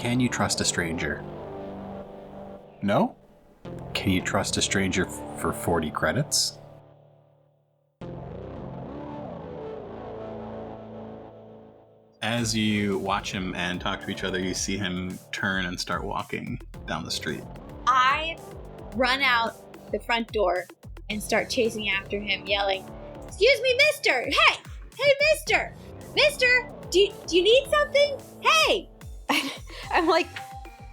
Can you trust a stranger? No? Can you trust a stranger for 40 credits? As you watch him and talk to each other, you see him turn and start walking down the street. I run out the front door and start chasing after him, yelling, "Excuse me, mister! Hey, mister! Mister! Do you need something? Hey!" I'm like,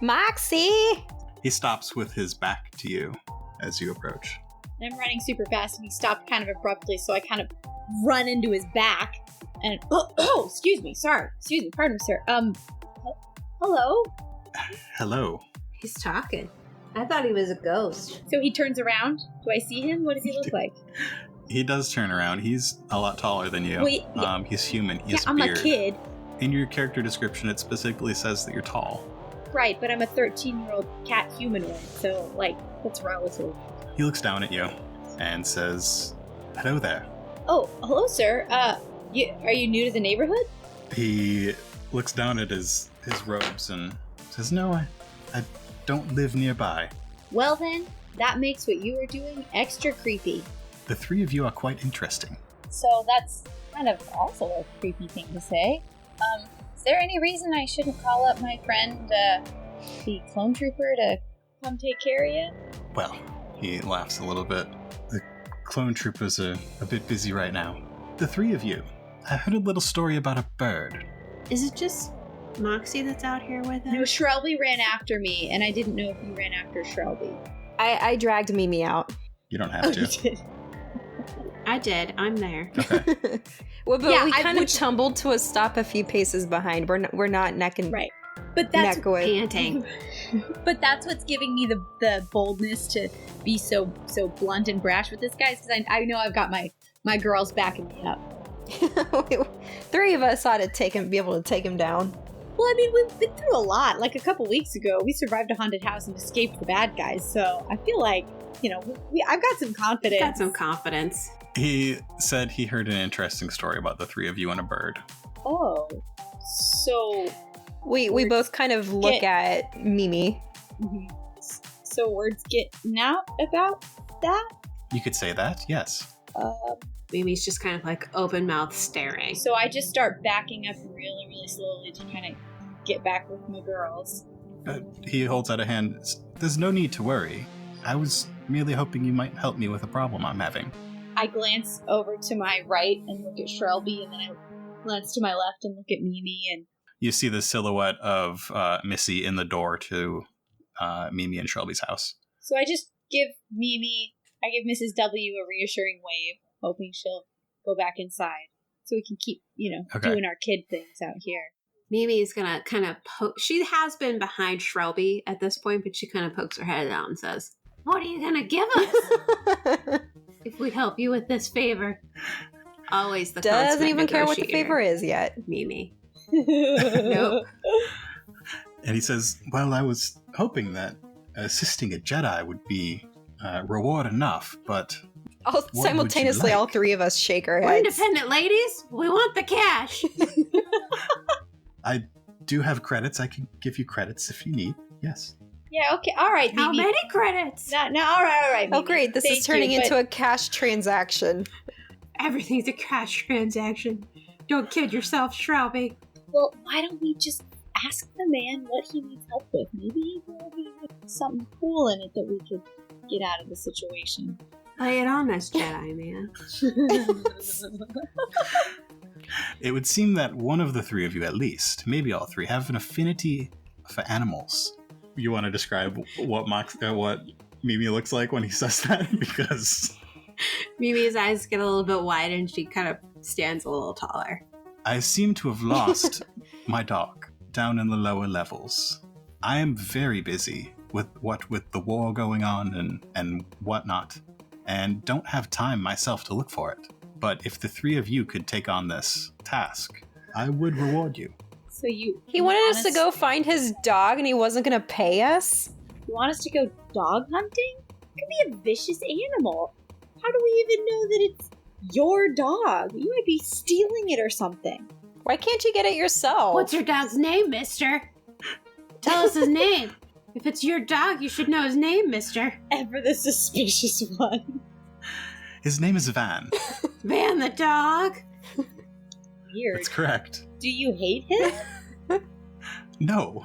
Moxie! He stops with his back to you as you approach. And I'm running super fast, and he stopped kind of abruptly, so I kind of run into his back. And excuse me, pardon me, sir. Hello? Hello. He's talking. I thought he was a ghost. So he turns around. Do I see him? What does he look like? He does turn around. He's a lot taller than you. Wait, yeah. He's human. He has a I'm beard. a kid. In your character description, it specifically says that you're tall. Right, but I'm a 13-year-old cat humanoid, so, that's relative. He looks down at you and says, "Hello there." Oh, hello, sir. Are you new to the neighborhood? He looks down at his robes and says, "No, I don't live nearby." Well then, that makes what you were doing extra creepy. The three of you are quite interesting. So that's kind of also a creepy thing to say. Is there any reason I shouldn't call up my friend, the clone trooper, to come take care of you? Well, he laughs a little bit. The clone troopers are a bit busy right now. The three of you, I heard a little story about a bird. Is it just Moxie that's out here with him? No, Shrelby ran after me, and I didn't know if you ran after Shrelby. I dragged Mimi out. You don't have to. You did. I did. I'm there. Okay. Well, but Yeah, we kind of tumbled to a stop a few paces behind. We're not neck and Right. But that's neck away. Panting. But that's what's giving me the boldness to be so blunt and brash with this guy, because I know I've got my girls backing me up. Three of us ought to be able to take him down. Well, I mean, we've been through a lot. Like a couple weeks ago, we survived a haunted house and escaped the bad guys. So I feel like, I've got some confidence. Got some confidence. He said he heard an interesting story about the three of you and a bird. Oh, so We both kind of look at Mimi. mm-hmm. So words getting out about that? You could say that, yes. Mimi's just kind of like open mouth staring. So I just start backing up really, really slowly to kind of get back with my girls. He holds out a hand. There's no need to worry. I was merely hoping you might help me with a problem I'm having. I glance over to my right and look at Shrelby, and then I glance to my left and look at Mimi, and You see the silhouette of Missy in the door to Mimi and Shrelby's house. so I just give Mrs. W a reassuring wave, hoping she'll go back inside so we can keep, Okay. doing our kid things out here. Mimi is gonna kind of poke. She has been behind Shrelby at this point, but she kind of pokes her head out and says, "What are you gonna give us if we help you with this favor?" Always the Doesn't consummate even care what the negotiator. favor is yet. Mimi. Nope. And he says, well, I was hoping that assisting a Jedi would be reward enough, but would you Simultaneously, like? all three of us shake our We're heads. independent ladies. We want the cash. I do have credits. I can give you credits if you need. Yes. Yeah, okay, all right, How Mimi. many credits? No, all right, Oh, Mimi. great. This Thank is turning you, into but- a cash transaction. Everything's a cash transaction. Don't kid yourself, Shrelby. Well, why don't we just ask the man what he needs help with? Maybe there'll be something cool in it that we could get out of the situation. Lay it on us, Jedi man. It would seem that one of the three of you, at least, maybe all three, have an affinity for animals. You want to describe what Mimi looks like when he says that? Because Mimi's eyes get a little bit wide and she kind of stands a little taller. I seem to have lost my dog down in the lower levels. I am very busy with the war going on and whatnot, and don't have time myself to look for it. But if the three of you could take on this task, I would reward you. So He wanted us to go find his dog and he wasn't going to pay us? You want us to go dog hunting? It could be a vicious animal. How do we even know that it's your dog? You might be stealing it or something. Why can't you get it yourself? What's your dog's name, mister? Tell us his name. If it's your dog, you should know his name, mister. Ever the suspicious one. His name is Van. Van the dog. Weird. That's correct. Do you hate him? No.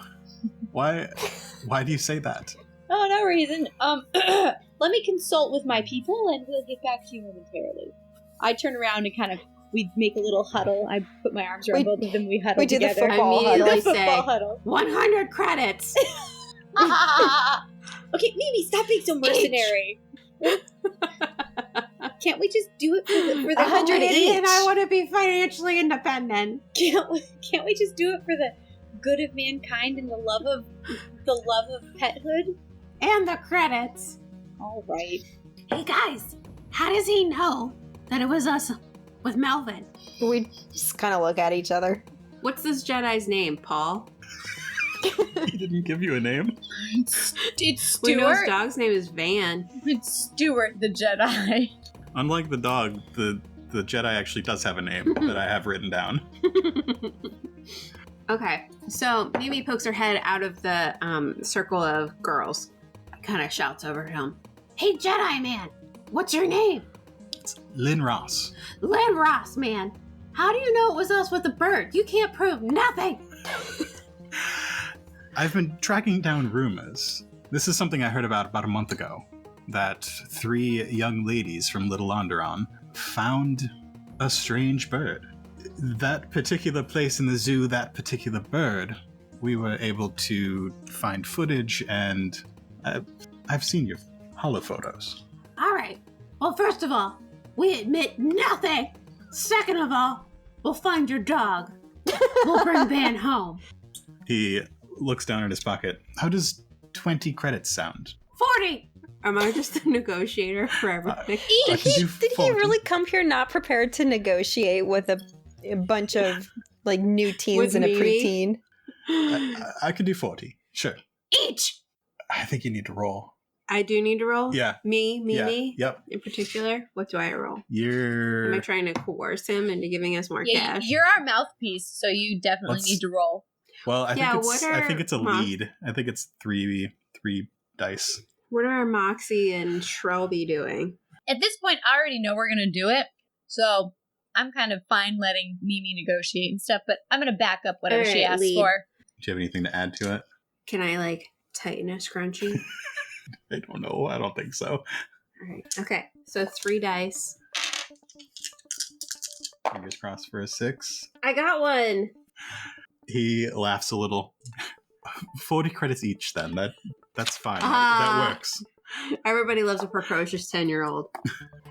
Why do you say that? Oh, no reason. Let me consult with my people and we'll get back to you momentarily. I turn around and we make a little huddle. I put my arms around both of them. We huddle we do the together. football Immediately huddle. say, Huddle. 100 credits. Okay, Mimi, stop being so mercenary. Can't we just do it for the 100 each. And I want to be financially independent. Can't we just do it for the good of mankind and the love of pethood? And the credits. All right. Hey guys, how does he know that it was us with Melvin? We just kind of look at each other. What's this Jedi's name, Paul? He didn't give you a name? It's We know his Stuart. dog's name is Van. It's Stuart the Jedi. Unlike the dog, the Jedi actually does have a name that I have written down. Okay, so Mimi pokes her head out of the circle of girls. Kind of shouts over to him. Hey, Jedi man, what's your name? It's Lynn Ross. Lynn Ross, man. How do you know it was us with the bird? You can't prove nothing. I've been tracking down rumors. This is something I heard about a month ago. That 3 young ladies from Little Onderon found a strange bird. That particular place in the zoo, that particular bird, we were able to find footage, and I've seen your holo photos. All right. Well, first of all, we admit nothing. Second of all, we'll find your dog. We'll bring Van home. He looks down at his pocket. How does 20 credits sound? 40. Am I just a negotiator for everything? I can do Did he 40. really come here not prepared to negotiate with a bunch of new teens With and a Mimi? preteen? I can do 40. Sure. Each. I think you need to roll. I do need to roll? Yeah. Me? Yep. In particular? What do I roll? Am You're... I trying to coerce him into giving us more Yeah, cash? you're our mouthpiece, so you definitely Let's- need to roll. Well, I Yeah, think it's a Mom? lead. I think it's three dice. What are Moxie and Shrelby doing? At this point, I already know we're going to do it, so I'm kind of fine letting Mimi negotiate and stuff, but I'm going to back up whatever she Alright, asks lead. for. Do you have anything to add to it? Can I, tighten a scrunchie? I don't know. I don't think so. Alright. Okay, so 3 dice. Fingers crossed for a 6. I got one! He laughs a little. 40 credits each, then. That's fine. Ah. That works. Everybody loves a precocious 10-year-old.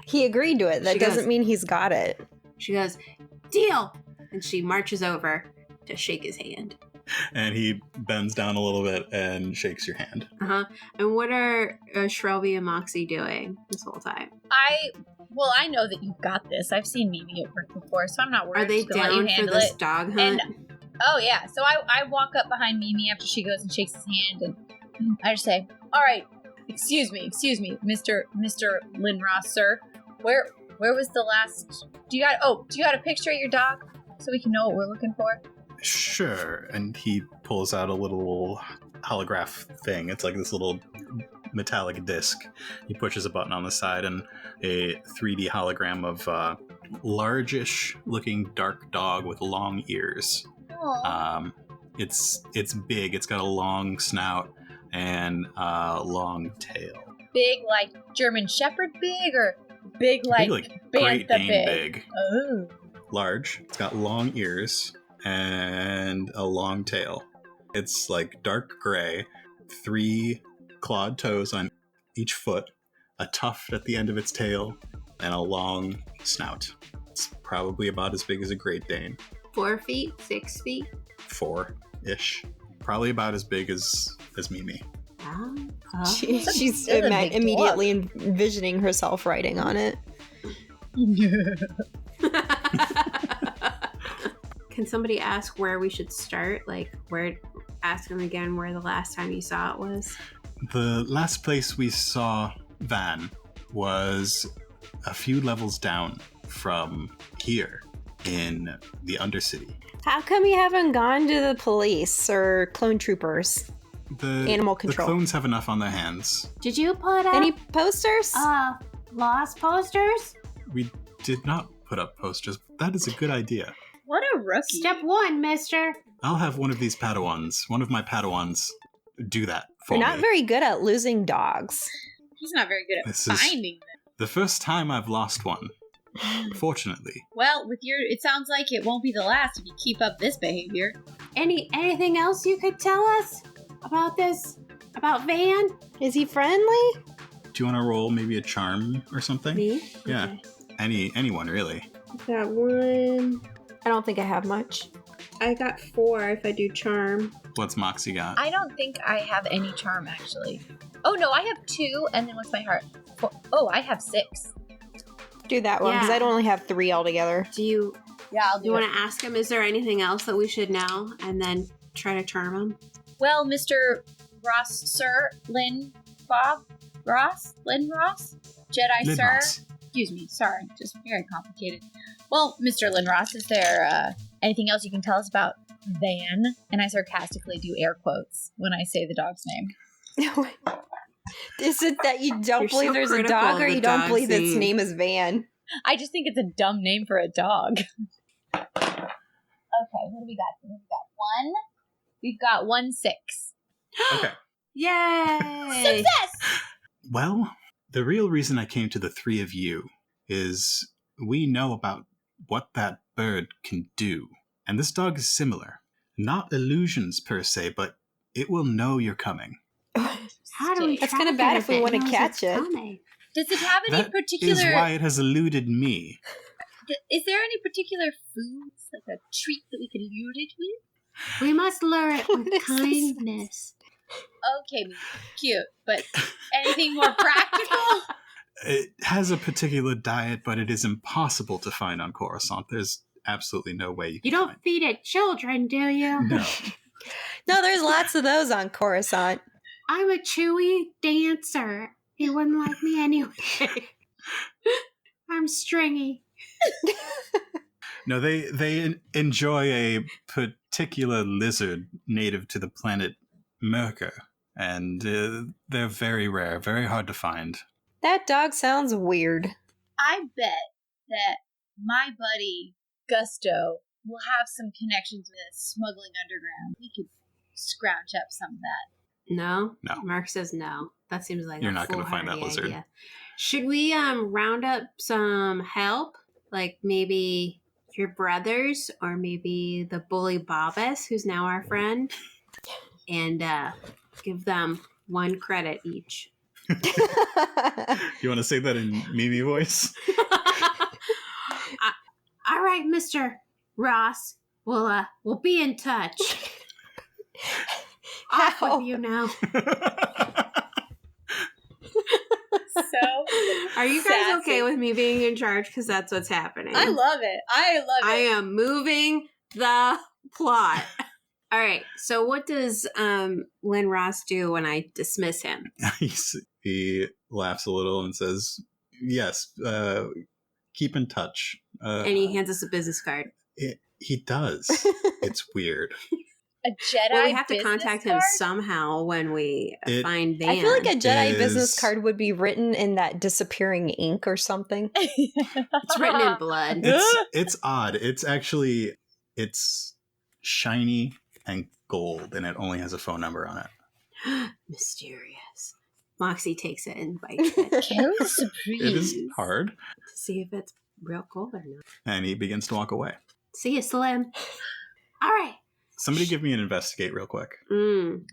He agreed to it. That She doesn't goes- mean he's got it. She goes, deal! And she marches over to shake his hand. And he bends down a little bit and shakes your hand. Uh-huh. And what are Shrelby and Moxie doing this whole time? I know that you've got this. I've seen Mimi at work before, so I'm not worried. Are they She's gonna let you down for handle this it. dog hunt? And oh yeah, so I walk up behind Mimi after she goes and shakes his hand, and I just say, "All right, excuse me, Mr. Lynn Ross, sir. Where was the last? Do you got a picture of your dog so we can know what we're looking for?" Sure. And he pulls out a little holograph thing. It's like this little metallic disc. He pushes a button on the side, and a 3D hologram of a largish looking dark dog with long ears. Aw. It's big. It's got a long snout and a long tail. Big like German Shepherd big, or big like Great Bantha Dane big? big. Oh. Large. It's got long ears and a long tail. It's dark gray, 3 clawed toes on each foot, a tuft at the end of its tail, and a long snout. It's probably about as big as a Great Dane. 4 feet? 6 feet? 4-ish. Probably about as big as Mimi. She's still a big immediately envisioning herself riding on it. Can somebody ask where we should start? Ask him again where the last time you saw it was? The last place we saw Van was a few levels down from here in the Undercity. How come you haven't gone to the police or clone troopers? animal The control. clones have enough on their hands. Did you put up Any posters? lost posters? We did not put up posters. That is a good idea. What a rookie. Step 1, mister. I'll have one of these Padawans, one of my Padawans, do that for You're me. not very good at losing dogs. He's not very good at This is- finding them. The first time I've lost one, fortunately. Well, it sounds like it won't be the last if you keep up this behavior. Anything else you could tell us about this? About Van? Is he friendly? Do you want to roll maybe a charm or something? Me? Yeah. Okay. Anyone really. Got 1. I don't think I have much. I got 4 if I do charm. What's Moxie got? I don't think I have any charm, actually. Oh, no, I have 2, and then what's my heart? 4. Oh, I have 6. Do that one, because Yeah. I'd only have 3 altogether. Do you Yeah, I'll want to ask him, is there anything else that we should know? And then try to charm him? Well, Mr. Ross, Sir, Lynn, Bob, Ross, Lynn Ross, Jedi Lid Sir. Moss. Excuse me, sorry, just very complicated. Well, Mr. Lynn Ross, is there anything else you can tell us about Van? And I sarcastically do air quotes when I say the dog's name. Is it that you don't You're believe so there's a critical dog, of or the you don't dog believe its scene. name is Van? I just think it's a dumb name for a dog. Okay, what do we got? One. We've got 1 6. Okay. Yay! Success! Well, the real reason I came to the 3 of you is we know about what that bird can do. And this dog is similar. Not illusions per se, but it will know you're coming. How do we That's track kinda bad it if we it wanna knows catch it's it. coming? Does it have any That particular? is why it has eluded me. Is there any particular foods, like a treat that we could lure it with? We must lure it What with is this? kindness. Okay, cute, but anything more practical? It has a particular diet, but it is impossible to find on Coruscant. There's absolutely no way you can You don't find feed it children, do you? No. No, there's lots of those on Coruscant. I'm a chewy dancer. He wouldn't like me anyway. I'm stringy. No, they enjoy a particular lizard native to the planet Merkur, and they're very rare, very hard to find. That dog sounds weird. I bet that my buddy Gusto will have some connections with smuggling underground. We could scrounge up some of that. No? No. Mark says no. That seems like You're a not gonna find that foolhardy lizard. idea. Should we round up some help? Like maybe your brothers or maybe the bully Bobbus, who's now our friend, and give them 1 credit each. You want to say that in Mimi voice? All right, Mr. Ross. We'll be in touch. Off How? with you now. So, Are you guys sassy. okay with me being in charge? Because that's what's happening. I love it. I am moving the plot. All right. So what does Lynn Ross do when I dismiss him? He laughs a little and says, yes, keep in touch. And he hands us a business card. He does. It's weird. A Jedi. Well, we have to business contact him card? somehow when we find Van. I feel like a Jedi is- business card would be written in that disappearing ink or something. It's written in blood. It's odd. It's shiny and gold, and it only has a phone number on it. Mysterious. Moxie takes it and bites it to Kill Supreme. It is hard. see if it's real gold or not. And he begins to walk away. See you, Slim. All right. Somebody give me an investigate real quick. I don't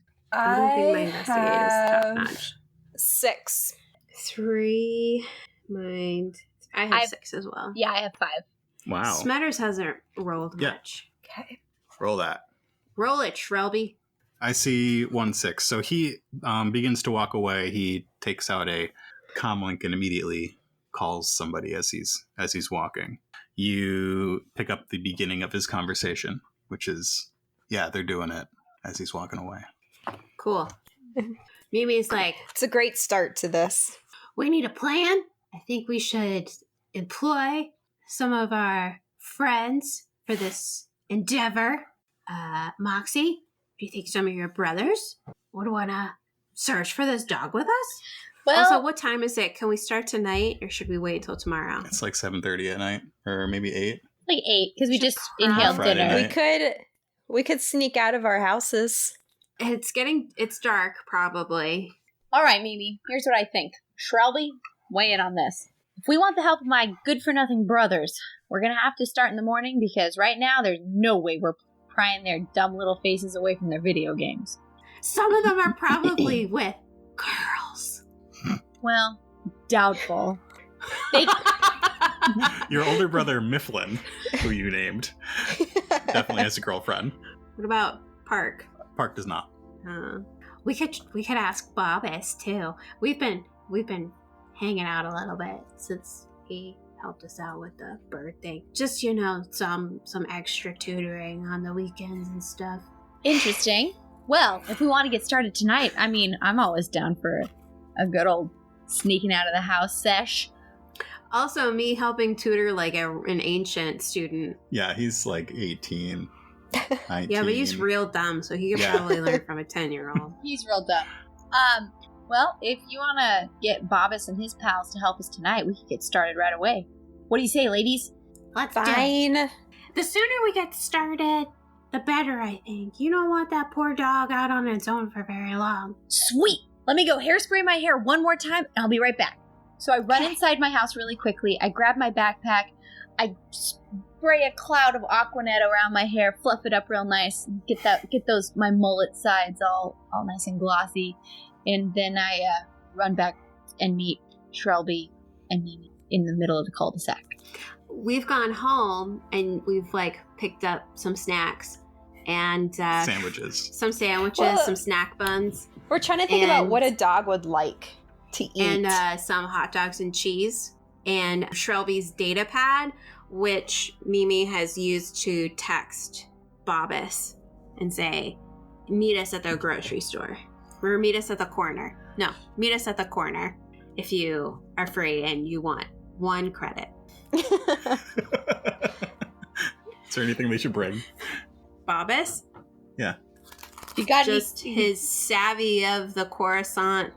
think my investigator is top notch. 6. 3 mind. I have I've- 6 as well. Yeah, I have 5. Wow. Smatters hasn't rolled Yeah. much. Okay. Roll that. Roll it, Shrelby. I see 1-6. So he begins to walk away. He takes out a comlink and immediately calls somebody as he's walking. You pick up the beginning of his conversation, which is, yeah, they're doing it as he's walking away. Cool. Mimi's like, It's a great start to this. we need a plan. I think we should employ some of our friends for this endeavor. Moxie, do you think some of your brothers want to search for this dog with us? Well, Also, what time is it? Can we start tonight, or should we wait until tomorrow? It's like 7:30 at night, or maybe 8. like 8, because we Should just probably- inhaled Friday dinner. night. We could sneak out of our houses. It's dark, probably. All right, Mimi, here's what I think. Shrelby, weigh in on this. If we want the help of my good-for-nothing brothers, we're going to have to start in the morning, because right now there's no way we're prying their dumb little faces away from their video games. Some of them are probably with girls. Well, doubtful. They Your older brother Mifflin, who you named, definitely has a girlfriend. What about Park? Park does not. We could ask Bobbis too. We've been hanging out a little bit since he helped us out with the bird thing. Just some extra tutoring on the weekends and stuff. Interesting. Well, if we want to get started tonight, I mean, I'm always down for a good old sneaking out of the house sesh. Also, me helping tutor like an ancient student. Yeah, he's like 18, 19. Yeah, but he's real dumb, so he could probably learn from a 10-year-old. He's real dumb. Well, if you want to get Bobbis and his pals to help us tonight, we could get started right away. What do you say, ladies? Let's do it. Fine. The sooner we get started, the better, I think. You don't want that poor dog out on its own for very long. Sweet. Let me go hairspray my hair one more time, and I'll be right back. So I run inside my house really quickly. I grab my backpack. I spray a cloud of Aquanet around my hair, fluff it up real nice, and get those my mullet sides all nice and glossy. And then I run back and meet Shrelby and Mimi in the middle of the cul-de-sac. We've gone home and we've picked up some snacks and Sandwiches. some sandwiches, Well, some snack buns, We're trying to think about And- what a dog would like to eat. and some hot dogs and cheese, and Shrelby's data pad, which Mimi has used to text Bobbis and say, meet us at the grocery store. Or meet us at the corner. No, meet us at the corner if you are free and you want 1 credit. Is there anything we should bring? Bobbis? You got Just his savvy of the Coruscant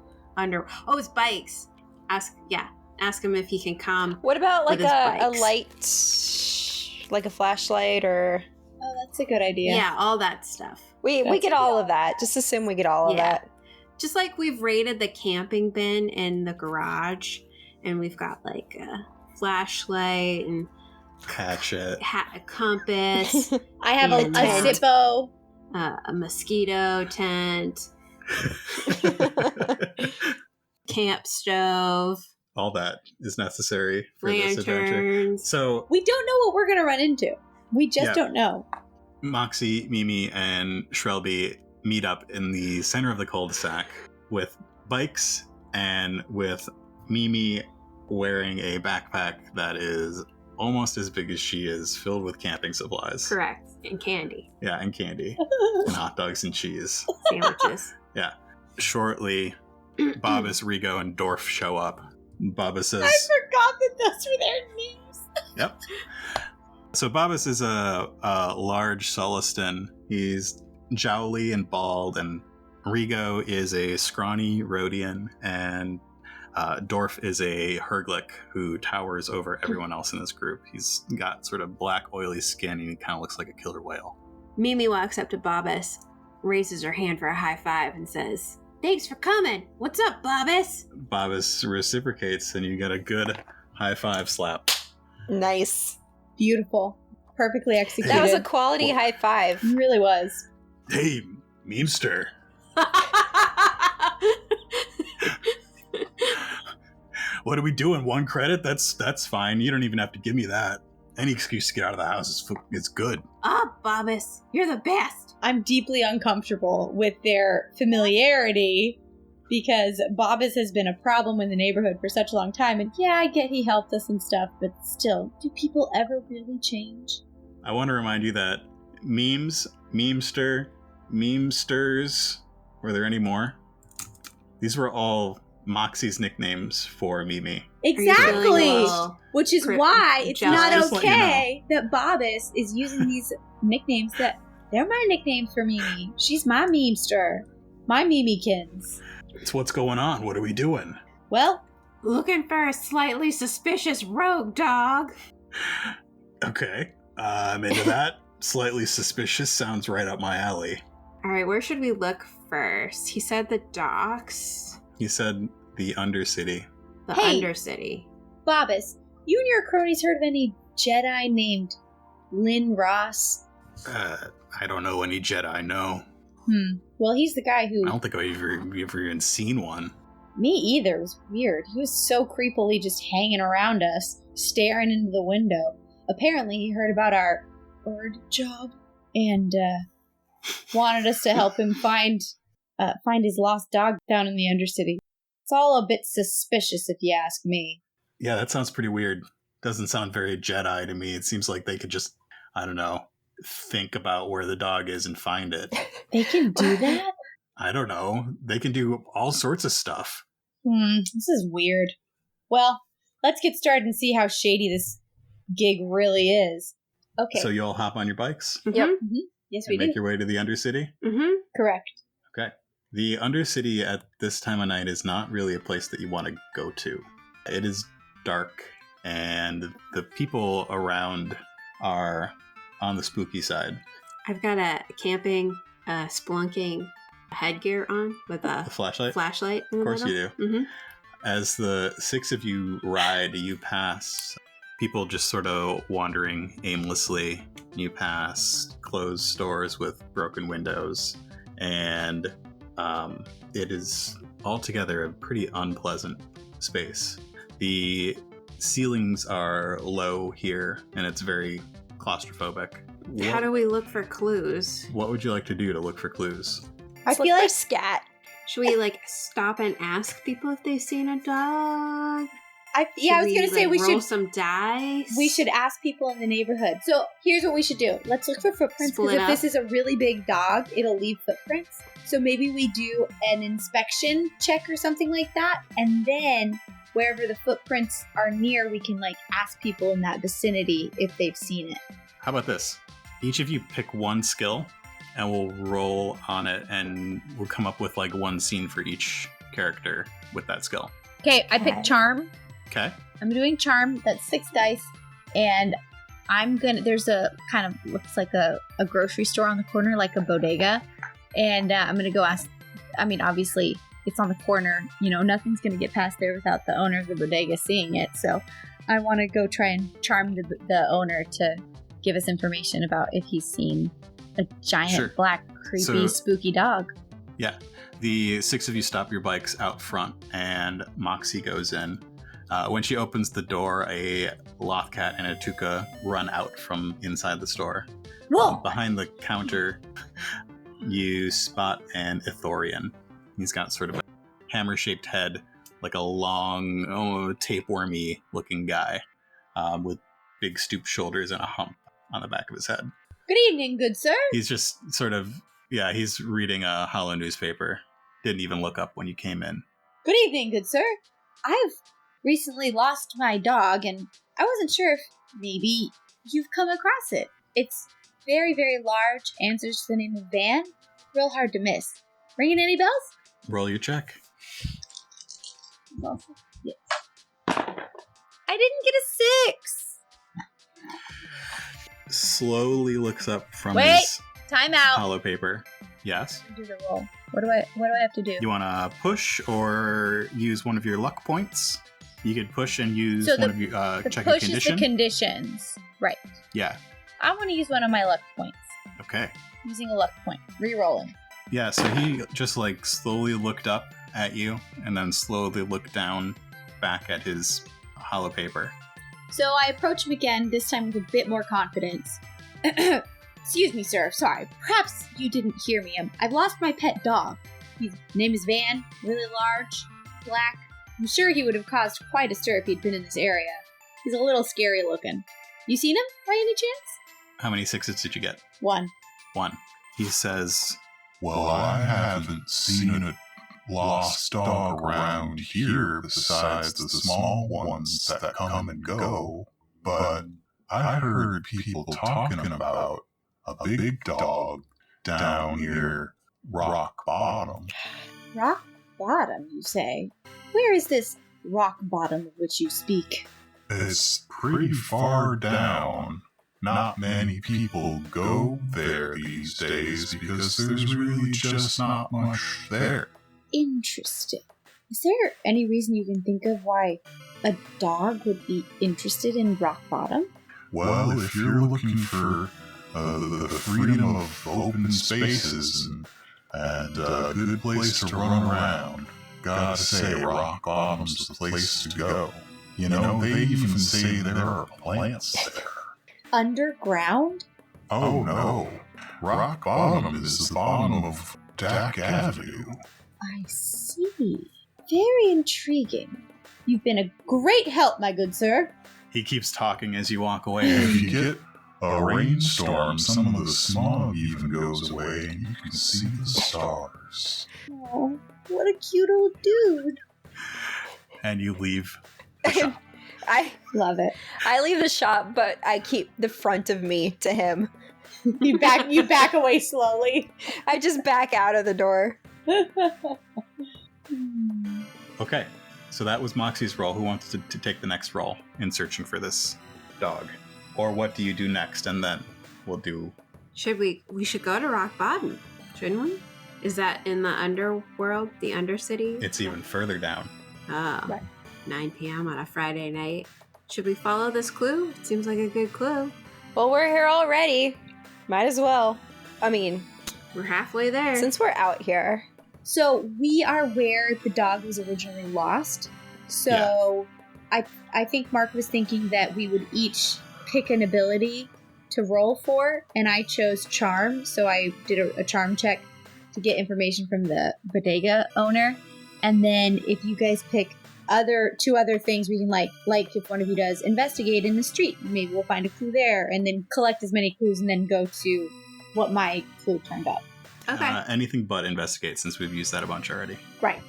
his bikes. Ask him if he can come. What about with like his a bikes. light, like a flashlight, or Oh, that's a good idea. Yeah, all that stuff. we That's get all of that. Just assume we get all of Yeah. that. Just like we've raided the camping bin in the garage, and we've got a flashlight and Hatchet. a compass, I have a And tent. Zippo. a mosquito tent, camp stove, All that is necessary for this adventure. lanterns. So We don't know what we're going to run into. We just Yeah. don't know. Moxie, Mimi, and Shrelby meet up in the center of the cul-de-sac with bikes and with Mimi wearing a backpack that is almost as big as she is, filled with camping supplies. Correct. And candy. Yeah, and candy. And hot dogs and cheese. Sandwiches. Shortly, Bobbis, Rigo, and Dorf show up. Bobbis says... forgot that those were their names. Yep. So Bobbis is a large Sullustan. He's jowly and bald, and Rigo is a scrawny Rhodian, and Dorf is a Herglick who towers over everyone else in this group. He's got sort of black, oily skin, and he kind of looks like a killer whale. Mimi walks up to Bobbis, raises her hand for a high five, and says, "Thanks for coming. What's up, Bobbis?" Bobbis reciprocates, and you get a good high five slap. Nice. Beautiful. Perfectly executed. That was a quality Well- high five. It really was. Hey, memester. What are we doing? 1 credit? That's fine. You don't even have to give me that. Any excuse to get out of the house is good. Oh, Bobbis, you're the best. I'm deeply uncomfortable with their familiarity because Bobbis has been a problem in the neighborhood for such a long time. And yeah, I get he helped us and stuff, but still, do people ever really change? I want to remind you that memes, memester, memesters, were there any more? These were all Moxie's nicknames for Mimi. Exactly! Which is Cri- why it's jealous. not Just let you okay that Bobbis is using these nicknames that they're my nicknames for Mimi. She's my memester. my Mimikins. It's what's going on. What are we doing? Well, Looking for a slightly suspicious rogue dog. Okay. I'm into that. Slightly suspicious sounds right up my alley. All right, where should we look first? He said the docks. He said the Undercity. The Hey. Undercity. Bobbus, you and your cronies heard of any Jedi named Lynn Ross? I don't know any Jedi, no. Well, he's the guy who... I don't think I've ever even seen one. Me either. It was weird. He was so creepily just hanging around us, staring into the window. Apparently, he heard about our bird job and wanted us to help him find his lost dog down in the Undercity. It's all a bit suspicious, if you ask me. Yeah, that sounds pretty weird. Doesn't sound very Jedi to me. It seems like they could just, I don't know, think about where the dog is and find it. They can do that? I don't know. They can do all sorts of stuff. This is weird. Well, let's get started and see how shady this gig really is. Okay. So you all hop on your bikes Yep. Yes, and we make do. your way to the Undercity? Mm-hmm. Correct. Okay. The Undercity at this time of night is not really a place that you want to go to. It is dark, and the people around are on the spooky side. I've got a camping, spelunking headgear on with The a flashlight? flashlight in the Of course middle. you do. Mm-hmm. As the six of you ride, you pass people just sort of wandering aimlessly. You pass closed stores with broken windows, and it is altogether a pretty unpleasant space. The ceilings are low here, and it's very claustrophobic. How do we look for clues? What would you like to do to look for clues? I Look feel for like scat. Should we stop and ask people if they've seen a dog? I was gonna say we roll should some dice. we should ask people in the neighborhood. So here's what we should do. Let's look for footprints, because Split if up. this is a really big dog, it'll leave footprints. So maybe we do an inspection check or something like that, and then wherever the footprints are near, we can ask people in that vicinity if they've seen it. How about this? Each of you pick one skill, and we'll roll on it, and we'll come up with one scene for each character with that skill. Okay, I Okay. picked Charm. Okay? I'm doing Charm. That's 6 dice, and there's a kind of looks like a grocery store on the corner, like a bodega, and I'm gonna go ask. I mean, obviously it's on the corner. Nothing's gonna get past there without the owner of the bodega seeing it. So I want to go try and charm the owner to give us information about if he's seen a giant Sure. black, creepy, So- spooky dog. Yeah. The six of you stop your bikes out front, and Moxie goes in. When she opens the door, a Lothcat and a Tuca run out from inside the store. Whoa! Behind the counter, you spot an Ithorian. He's got sort of a hammer-shaped head, like a long, tapewormy looking guy, with big stooped shoulders and a hump on the back of his head. Good evening, good sir. He's just sort of, he's reading a hollow newspaper. Didn't even look up when you came in. Good evening, good sir. I've recently lost my dog, and I wasn't sure if maybe you've come across it. It's very, very large, answers to the name of Van. Real hard to miss. Ringing any bells? Roll your check. Yes. I didn't get a 6. Slowly looks up from Wait. his Time out. hollow paper. Yes? Do the roll. What do I have to do? You want to push or use one of your luck points? You could push and use So one of your the check push a condition. is the conditions. Right. Yeah. I want to use one of my luck points. Okay. Using a luck point. Re-rolling. Yeah, so he just slowly looked up at you and then slowly looked down back at his hollow paper. So I approach him again, this time with a bit more confidence. Excuse me, sir. Sorry. Perhaps you didn't hear me. I've lost my pet dog. His name is Van. Really large. Black. I'm sure he would have caused quite a stir if he'd been in this area. He's a little scary looking. You seen him, by any chance? How many sixes did you get? 1. 1. He says, Well, I haven't seen a lost dog around here besides the small ones that come and go, but I heard people talking about a big dog down here rock bottom. Rock bottom, you say? Where is this rock bottom of which you speak? It's pretty far down. Not many people go there these days because there's really just not much there. Interesting. Is there any reason you can think of why a dog would be interested in rock bottom? Well, if you're looking for the freedom of open spaces and a good place to run around, gotta say rock bottom's the place to go. You know, they even say there are plants there. Underground? Oh no, rock bottom is the bottom of Dak Avenue. I see. Very intriguing. You've been a great help, my good sir. He keeps talking as you walk away. If you get a rainstorm, some of the smog even goes away and you can see the stars. Oh, what a cute old dude. And you leave the shop. I Love it. leave the shop, but I keep the front of me to him. You back away slowly. I just back out of the door. Okay, so that was Moxie's role. Who wants to take the next role in searching for this dog? Or what do you do next? And then we'll do... We should go to Rock Bottom, shouldn't we? Is that in the underworld, the Undercity? It's even further down. Oh, Right. 9 p.m. on a Friday night. Should we follow this clue? It seems like a good clue. Well, we're here already. Might as well. I mean, We're halfway there. since we're out here. So we are where the dog was originally lost. So I think Mark was thinking that we would each pick an ability to roll for, and I chose charm. So I did a charm check to get information from the bodega owner. And then if you guys pick two other things, we can like if one of you does investigate in the street, maybe we'll find a clue there, and then collect as many clues and then go to what my clue turned up. Okay. Anything but investigate, since we've used that a bunch already. Right.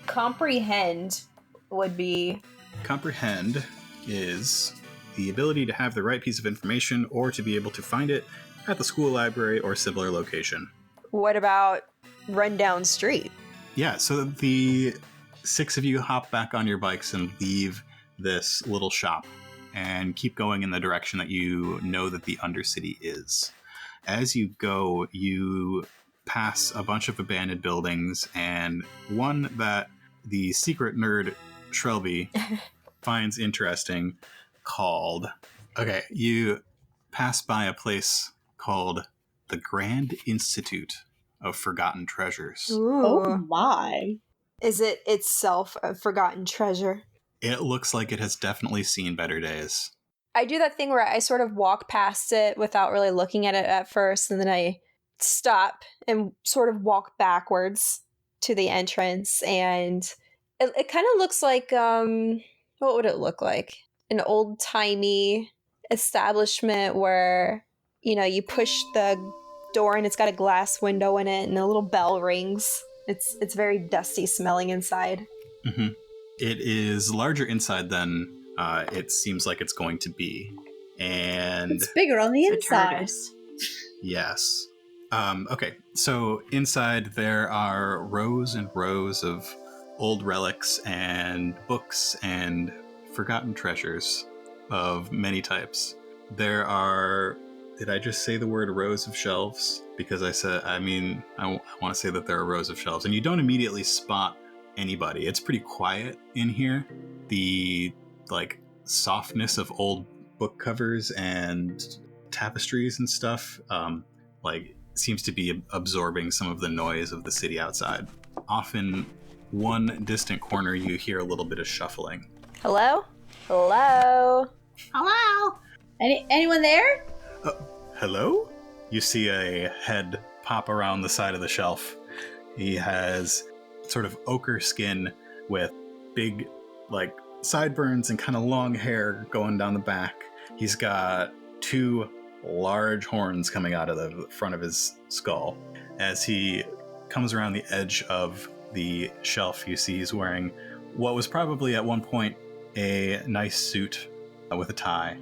Comprehend would be... Comprehend is the ability to have the right piece of information or to be able to find it at the school library or similar location. What about run down street? Yeah, so the 6 of you hop back on your bikes and leave this little shop and keep going in the direction that you know that the Undercity is. As you go, you pass a bunch of abandoned buildings and one that the secret nerd Shrelby finds interesting called... Okay, you pass by a place called the Grand Institute of Forgotten Treasures. Ooh. Oh my. Is it itself a forgotten treasure? It looks like it has definitely seen better days. I do that thing where I sort of walk past it without really looking at it at first, and then I stop and sort of walk backwards to the entrance, and it kind of looks like, what would it look like? An old-timey establishment where, you know, you push the door and it's got a glass window in it and a little bell rings. It's very dusty smelling inside. Mm-hmm. It is larger inside than it seems like it's going to be. And It's bigger on the It's a inside. TARDIS. yes. Okay, so inside there are rows and rows of old relics and books and forgotten treasures of many types. There are... Did I just say the word rows of shelves? Because I want to say that there are rows of shelves. And you don't immediately spot anybody. It's pretty quiet in here. The, softness of old book covers and tapestries and stuff, seems to be absorbing some of the noise of the city outside. Off in one distant corner, you hear a little bit of shuffling. Hello? Hello? Hello? Anyone there? Hello? You see a head pop around the side of the shelf. He has sort of ochre skin with big, sideburns and kind of long hair going down the back. He's got 2 large horns coming out of the front of his skull. As he comes around the edge of the shelf, you see he's wearing what was probably at one point a nice suit with a tie.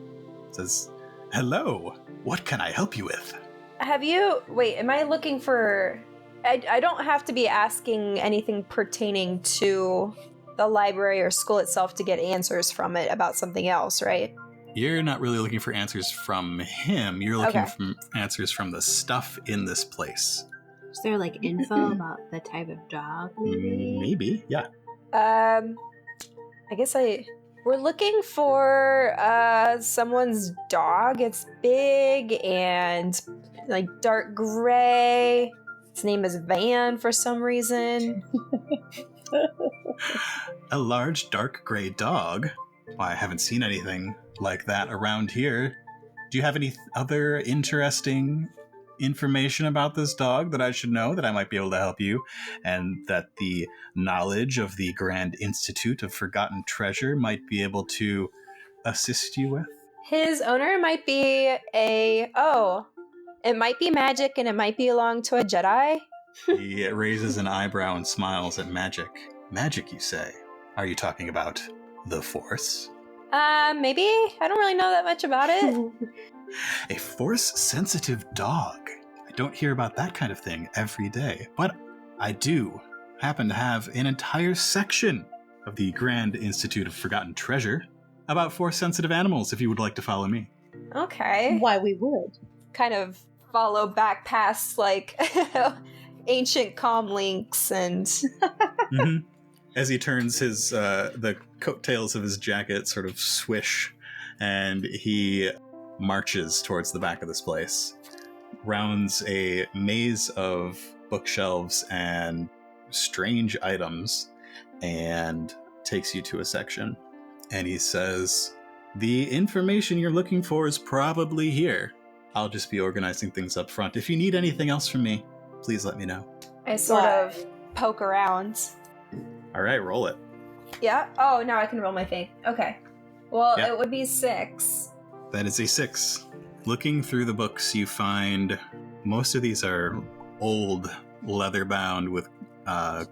It says, "Hello, what can I help you with?" Am I looking for I don't have to be asking anything pertaining to the library or school itself to get answers from it about something else, right? You're not really looking for answers from him. You're looking Okay. for answers from the stuff in this place. Is there like info about the type of dog? Maybe, yeah. I guess we're looking for someone's dog. It's big and like dark gray. Its name is Van for some reason. A large, dark gray dog? Why, I haven't seen anything like that around here. Do you have any other interesting information about this dog that I should know, that I might be able to help you, and that the knowledge of the Grand Institute of Forgotten Treasure might be able to assist you with? His owner might be it might be magic and it might belong to a Jedi. He raises an eyebrow and smiles at magic. Magic, you say? Are you talking about the Force? Maybe. I don't really know that much about it. A Force-sensitive dog. I don't hear about that kind of thing every day, but I do happen to have an entire section of the Grand Institute of Forgotten Treasure about Force-sensitive animals, if you would like to follow me. Okay. Why we would. Kind of follow back past, like, ancient comm links and... Mm-hmm. As he turns his, the coattails of his jacket sort of swish, and he marches towards the back of this place, rounds a maze of bookshelves and strange items, and takes you to a section. And he says, "The information you're looking for is probably here. I'll just be organizing things up front. If you need anything else from me, please let me know." I sort of poke around. All right, roll it. Yeah? Oh, now I can roll my thing. Okay. Well, Yeah. It would be 6. That is a 6. Looking through the books, you find most of these are old, leather-bound with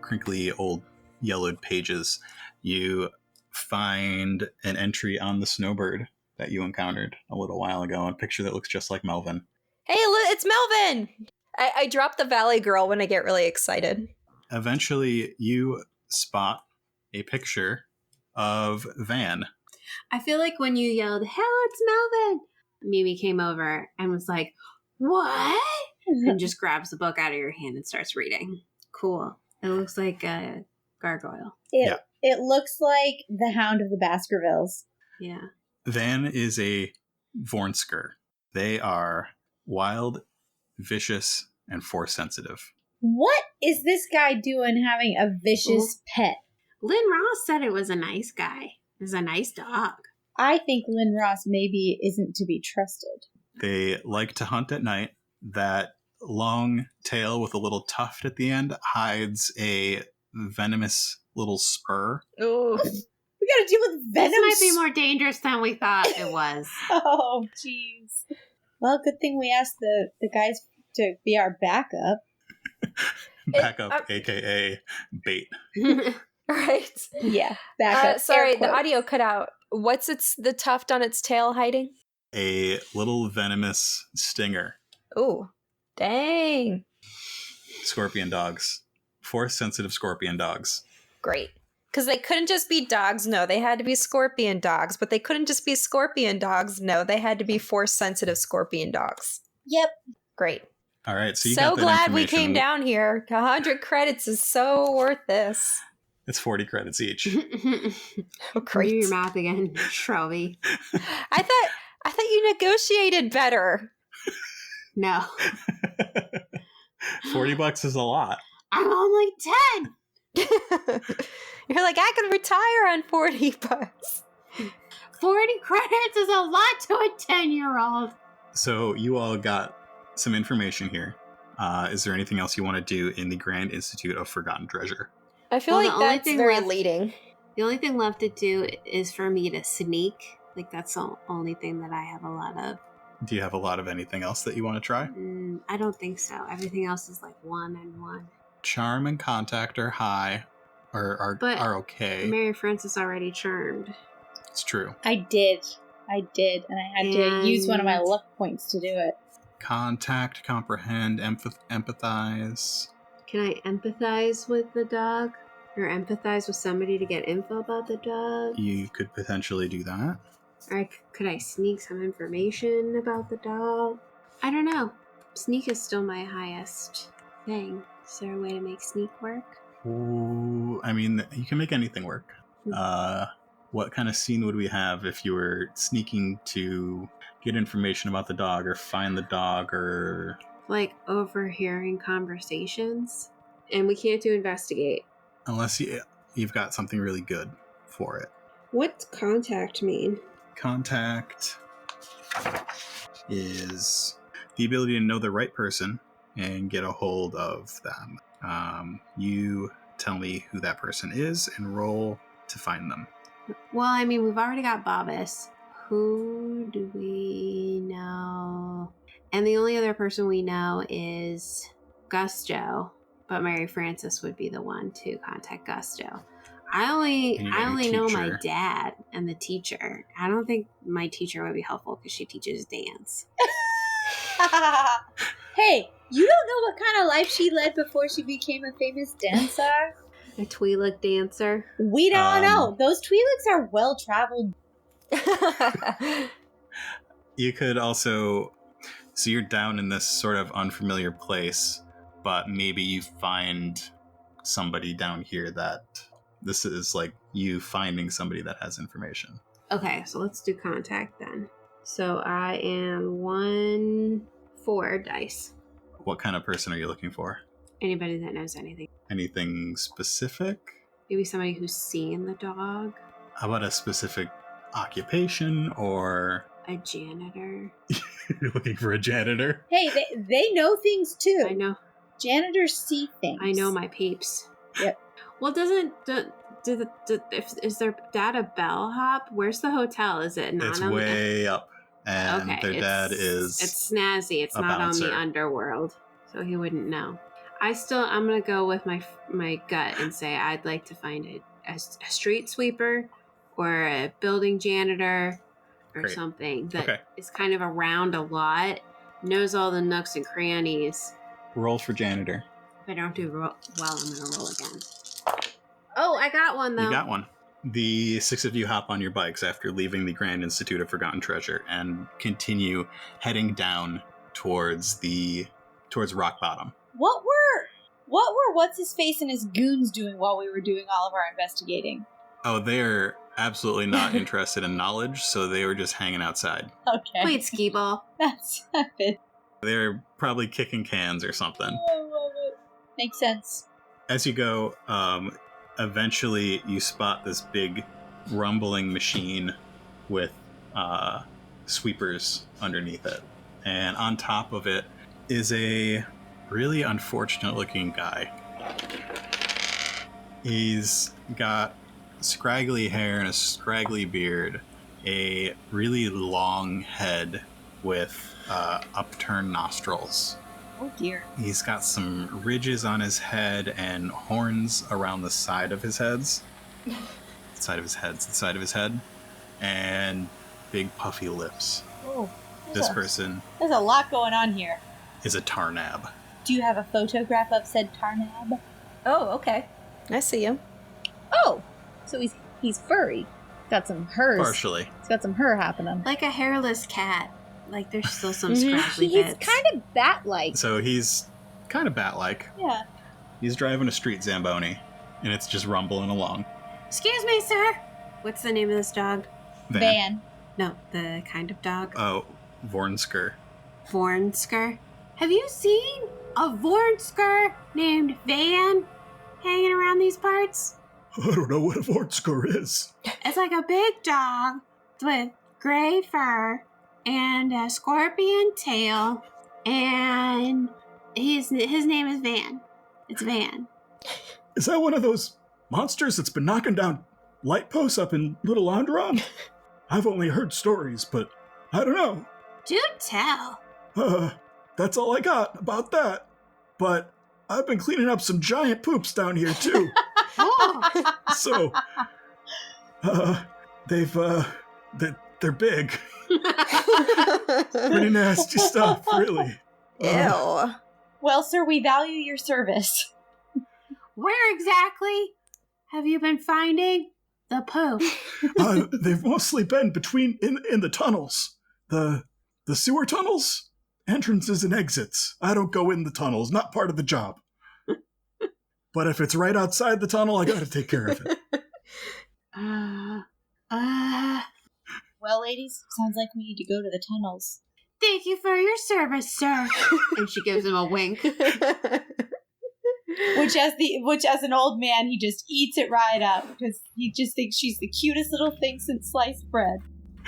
crinkly, old, yellowed pages. You find an entry on the snowbird that you encountered a little while ago, a picture that looks just like Melvin. Hey, it's Melvin! I drop the Valley Girl when I get really excited. Eventually, you spot a picture of Van. I feel like when you yelled, "Hell, it's Melvin!" Mimi came over and was like, "What?" and just grabs the book out of your hand and starts reading. Cool. It looks like a gargoyle. It looks like the Hound of the Baskervilles. Yeah. Van is a Vornsker. They are wild, vicious, and force-sensitive. What is this guy doing having a vicious pet? Lynn Ross said it was a nice guy. It was a nice dog. I think Lynn Ross maybe isn't to be trusted. They like to hunt at night. That long tail with a little tuft at the end hides a venomous little spur. Ooh. We gotta deal with venom. This might be more dangerous than we thought it was. Oh, jeez. Well, good thing we asked the guys to be our backup. Backup, aka bait. Right. Yeah, backup. Sorry, Air the quotes. audio cut out. What's the tuft on its tail hiding? A little venomous stinger. Ooh. Dang. Scorpion dogs. Force-sensitive scorpion dogs. Great. Because they couldn't just be dogs, no, they had to be scorpion dogs. But they couldn't just be scorpion dogs, no, they had to be force-sensitive scorpion dogs. Yep. Great. All right, so you So got that glad we information. came down here. 100 credits is so worth this. It's 40 credits each. Oh, Do great. your math again, Shrelby. I thought you negotiated better. No. $40 is a lot. I'm only 10. You're like, I could retire on $40. 40 credits is a lot to a 10-year-old. So you all got some information here. Is there anything else you want to do in the Grand Institute of Forgotten Treasure? I feel Well, the like only that's thing very left- leading. The only thing left to do is for me to sneak. Like, that's the only thing that I have a lot of. Do you have a lot of anything else that you want to try? I don't think so. Everything else is like 1 and 1. Charm and contact are high, But are okay. Mary Frances already charmed. It's true. I did, and I had to use one of my luck points to do it. Contact, comprehend, empathize. Can I empathize with the dog? Or empathize with somebody to get info about the dog? You could potentially do that. Or could I sneak some information about the dog? I don't know. Sneak is still my highest thing. Is there a way to make sneak work? Ooh, I mean, you can make anything work. What kind of scene would we have if you were sneaking to get information about the dog or find the dog or... Like overhearing conversations? And we can't do investigate. Unless you've got something really good for it. What's contact mean? Contact is the ability to know the right person and get a hold of them. You tell me who that person is and roll to find them. Well, I mean, we've already got Bobbis. Who do we know? And the only other person we know is Gusto, but Mary Frances would be the one to contact Gusto. I only know my dad and the teacher. I don't think my teacher would be helpful because she teaches dance. Hey, you don't know what kind of life she led before she became a famous dancer? A Twi'lek dancer. We don't know. Those Twi'leks are well-traveled. You could also... So you're down in this sort of unfamiliar place, but maybe you find somebody down here that... This is like you finding somebody that has information. Okay, so let's do contact then. So I am 1-4 dice. What kind of person are you looking for? Anybody that knows anything. Anything specific? Maybe somebody who's seen the dog. How about a specific occupation or... A janitor. You're looking for a janitor? Hey, they know things too. I know. Janitors see things. I know my peeps. Yep. Well, is their dad a bellhop? Where's the hotel? Is it not It's on way up. And okay, their dad is... It's snazzy. It's not on the underworld. So he wouldn't know. I'm going to go with my gut and say I'd like to find a street sweeper or a building janitor or Great. Something that is kind of around a lot, knows all the nooks and crannies. Roll for janitor. If I don't do well, I'm going to roll again. Oh, I got one, though. You got one. The 6 of you hop on your bikes after leaving the Grand Institute of Forgotten Treasure and continue heading down towards rock bottom. What were what's-his-face and his goons doing while we were doing all of our investigating? Oh, they're absolutely not interested in knowledge, so they were just hanging outside. Okay. Played skee ball. That's it. They're probably kicking cans or something. I love it. Makes sense. As you go, eventually you spot this big rumbling machine with sweepers underneath it. And on top of it is a really unfortunate looking guy. He's got scraggly hair and a scraggly beard, a really long head with upturned nostrils. Oh dear. He's got some ridges on his head and horns around the side of his head, and big puffy lips. Oh. This person There's a lot going on here. is a Tarnab. Do you have a photograph of said Tarnab? Oh, okay. I see you. Oh, so he's furry. Got some hers. Partially. He's got some her happening. Like a hairless cat. Like there's still some scraggly He's bits. kind of bat-like. So he's kind of bat-like. Yeah. He's driving a street Zamboni, and it's just rumbling along. Excuse me, sir. What's the name of this dog? Van. No, the kind of dog. Oh, Vornsker. Vornsker. Have you seen a Vornsker named Van hanging around these parts? I don't know what a Vornsker is. It's like a big dog with gray fur and a scorpion tail, and his name is Van. It's Van. Is that one of those monsters that's been knocking down light posts up in Little Onderon? I've only heard stories, but I don't know. Do tell. That's all I got about that. But I've been cleaning up some giant poops down here, too. Oh. So, they're big. Pretty nasty stuff, really. Ew. Well, sir, we value your service. Where exactly have you been finding the poop? They've mostly been between in the tunnels. The sewer tunnels? Entrances and exits. I don't go in the tunnels, not part of the job. But if it's right outside the tunnel, I gotta take care of it. Well, ladies, sounds like we need to go to the tunnels. Thank you for your service, sir. And she gives him a wink. Which as an old man, he just eats it right up because he just thinks she's the cutest little thing since sliced bread.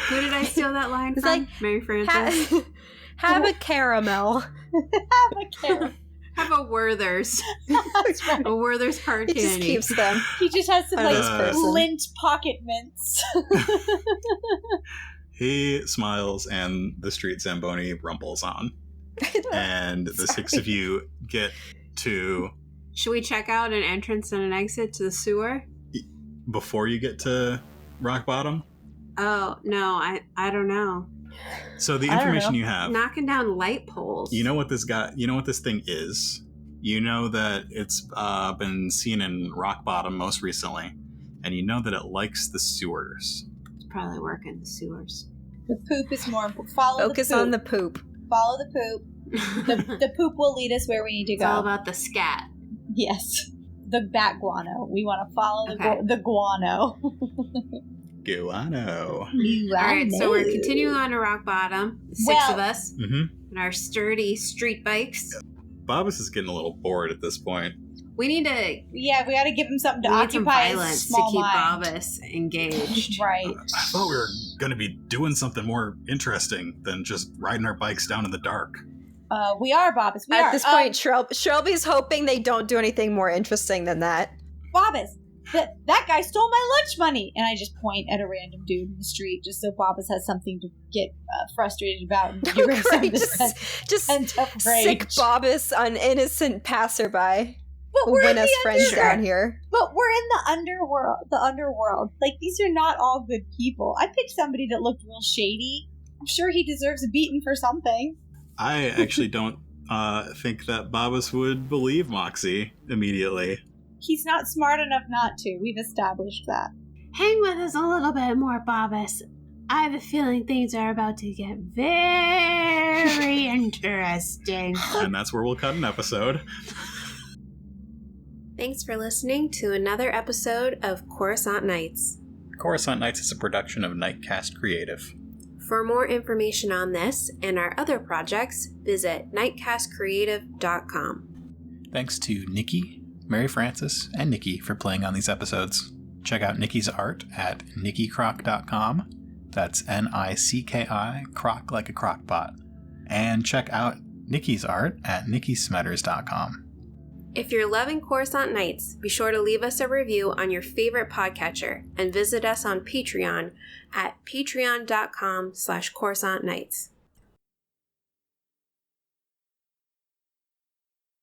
Who did I steal that line It's from? like, Mary Frances. Have a caramel. Have a carrot. Have a Werther's. That's right. A Werther's hard He candy. just keeps them. He just has some This person. lint pocket mints. He smiles, and the street Zamboni rumbles on. And the six of you get to... Should we check out an entrance and an exit to the sewer? Before you get to rock bottom? Oh, no, I don't know. So the I don't information know. you have... Knocking down light poles. You know what this thing is. You know that it's been seen in rock bottom most recently. And you know that it likes the sewers. It's probably working the sewers. The poop is more important. Focus on the poop. Follow the poop. The poop will lead us where we need to It's go. all about the scat. Yes. The bat guano. We want to follow Okay. the guano. Guano. Alright, so we're continuing on to rock bottom. The six Well- of us. Mm-hmm. And our sturdy street bikes. Bobbus is getting a little bored at this point. We need to Yeah, we got to give him something to we need some occupy his violence to small keep mind. Bobbus engaged. Right. I thought we were going to be doing something more interesting than just riding our bikes down in the dark. We are, Bobbus. We are. At this point, Shrelby's hoping they don't do anything more interesting than that. Bobbus, that guy stole my lunch money. And I just point at a random dude in the street just so Bobbus has something to get frustrated about. And Oh, great. Just pent up rage. sick Bobbus on innocent passerby But who we're in win us the friends underworld. down here. But we're in the underworld. The underworld. Like, these are not all good people. I picked somebody that looked real shady. I'm sure he deserves a beating for something. I actually don't think that Bobbus would believe Moxie immediately. He's not smart enough not to. We've established that. Hang with us a little bit more, Bobbus. I have a feeling things are about to get very interesting. And that's where we'll cut an episode. Thanks for listening to another episode of Coruscant Nights. Coruscant Nights is a production of Nightcast Creative. For more information on this and our other projects, visit nightcastcreative.com. Thanks to Nikki, Mary Frances, and Nikki for playing on these episodes. Check out Nikki's art at nikkicroc.com. That's N-I-C-K-I, croc like a crock pot. And check out Nikki's art at nikkismetters.com. If you're loving Coruscant Nights, be sure to leave us a review on your favorite podcatcher and visit us on Patreon at patreon.com/CoruscantNights.